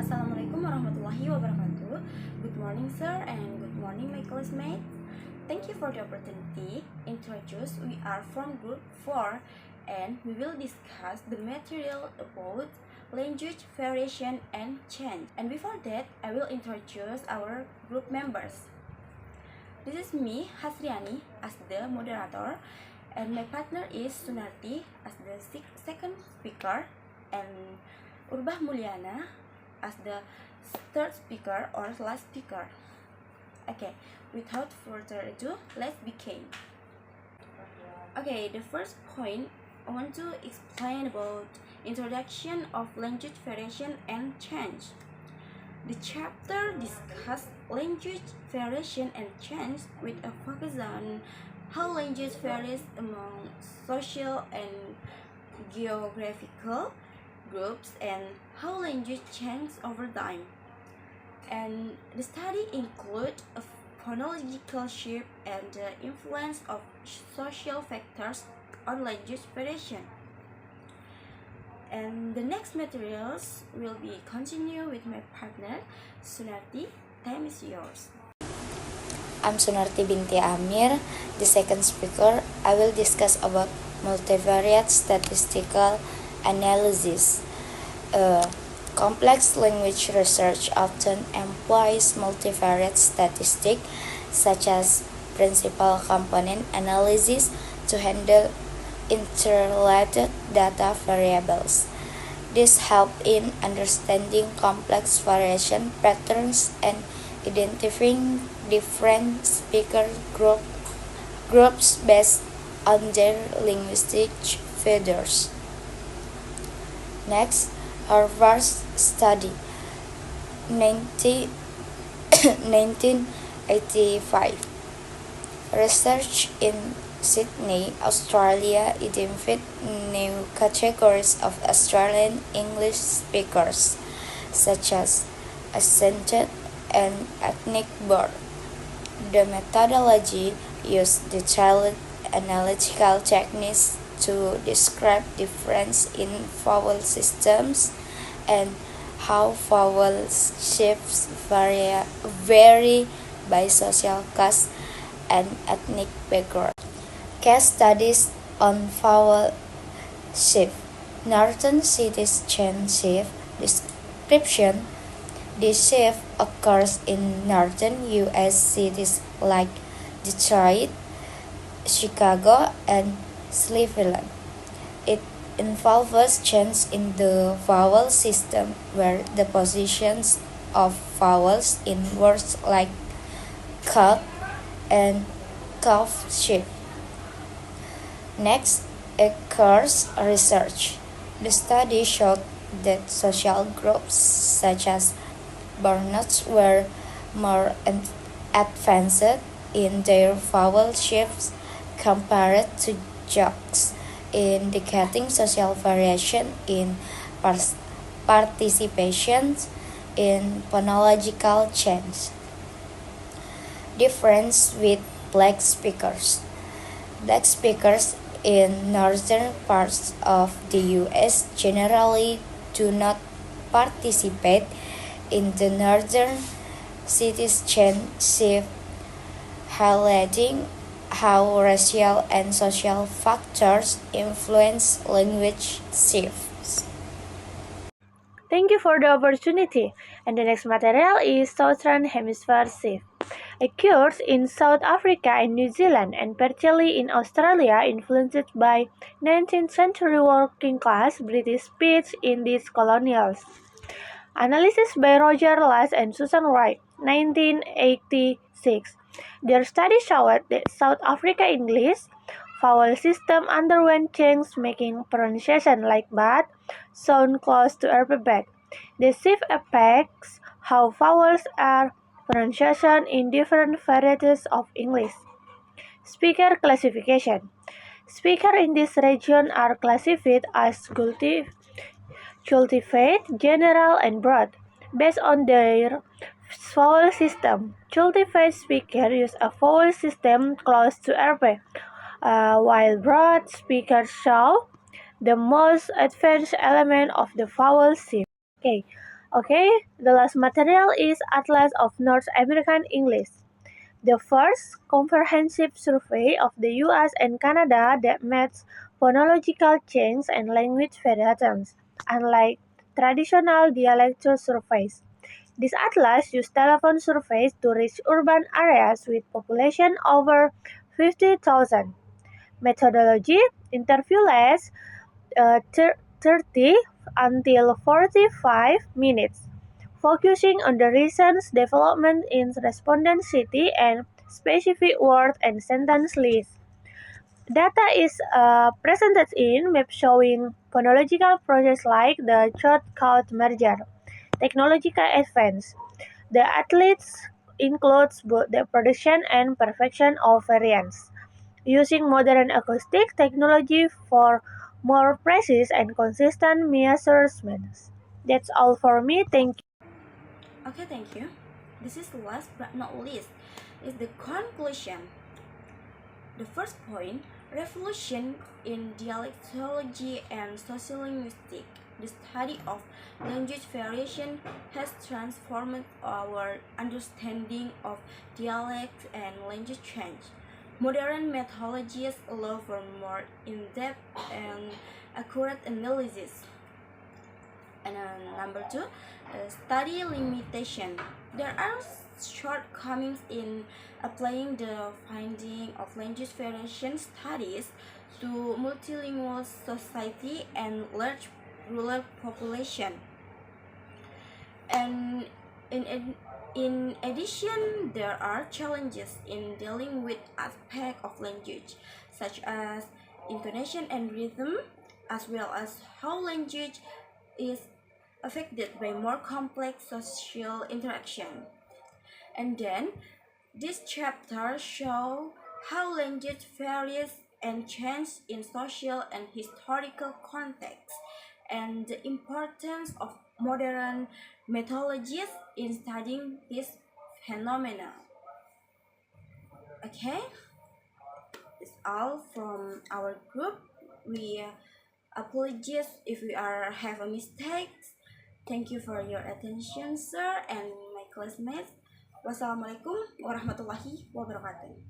Assalamualaikum warahmatullahi wabarakatuh. Good morning, sir, and good morning, my classmates. Thank you for the opportunity. Introduce, we are from Group 4, and we will discuss the material about language variation and change. And before that, I will introduce our group members. This is me, Hasriani, as the moderator, and my partner is Sunarti as the second speaker, and Urbah Mulyana as the third speaker or last speaker. Okay, without further ado, let's begin. Okay, the first point I want to explain about introduction of language variation and change. The chapter discusses language variation and change with a focus on how language varies among social and geographical groups and how language changes over time. And the study includes a phonological shift and the influence of social factors on language variation. And the next materials will be continue with my partner Sunarti. Time is yours. I'm Sunarti binti Amir, the second speaker. I will discuss about multivariate statistical analysis. Complex language research often employs multivariate statistics such as principal component analysis to handle interrelated data variables. This helps in understanding complex variation patterns and identifying different speaker groups based on their linguistic features. Next, Harvard study 1985. Research in Sydney, Australia identified new categories of Australian English speakers, such as accented and ethnic born. The methodology used detailed analytical techniques to describe difference in vowel systems and how vowel shapes vary by social caste and ethnic background. Case studies on vowel shift. Northern cities change shift description. This shift occurs in northern U.S. cities like Detroit, Chicago, and Cleveland. It involves change in the vowel system where the positions of vowels in words like cut and cough shift. Next, occurs research. The study showed that social groups such as Burnouts were more advanced in their vowel shifts compared to jocks, indicating social variation in participation in phonological change. Difference with black speakers. Black speakers in northern parts of the U.S. generally do not participate in the northern cities change shift, highlighting how racial and social factors influence language shifts. Thank you for the opportunity. And the next material is Southern Hemisphere shift. Occurs in South Africa and New Zealand and partially in Australia, influenced by 19th century working class British speech in these colonials. Analysis by Roger Lass and Susan Wright, 1986. Their study showed that South Africa English vowel system underwent change, making pronunciation like "but" sound close to alphabet. The shift affects how vowels are pronounced in different varieties of English. Speaker classification. Speakers in this region are classified as cultivated, general, and broad, based on their vowel system. Cultivated speakers use a vowel system close to RP, while broad speakers show the most advanced element of the vowel shift. Okay, Okay, the last material is Atlas of North American English, the first comprehensive survey of the US and Canada that maps phonological change and language variations, unlike traditional dialectal surveys. This atlas used telephone surveys to reach urban areas with population over 50,000. Methodology: interview lasts 30 until 45 minutes, focusing on the recent development in respondentity and specific word and sentence lists. Data is presented in map showing phonological process like the shortcut merger, technological advance. The athletes includes both the production and perfection of variants, using modern acoustic technology for more precise and consistent measurements. That's all for me. Thank you. Okay, thank you. This is last but not least is the conclusion. The first point, revolution in dialectology and sociolinguistics. The study of language variation has transformed our understanding of dialect and language change. Modern methodologies allow for more in-depth and accurate analysis. And number two, study limitation. There are shortcomings in applying the finding of language variation studies to multilingual society and large rural population. And in addition, there are challenges in dealing with aspects of language, such as intonation and rhythm, as well as how language is affected by more complex social interaction. And then, this chapter shows how language varies and changes in social and historical contexts, and the importance of modern methodologies in studying this phenomena. Okay, it's all from our group. We apologize if we are have a mistake. Thank you for your attention, sir, and my classmates. Wassalamualaikum warahmatullahi wabarakatuh.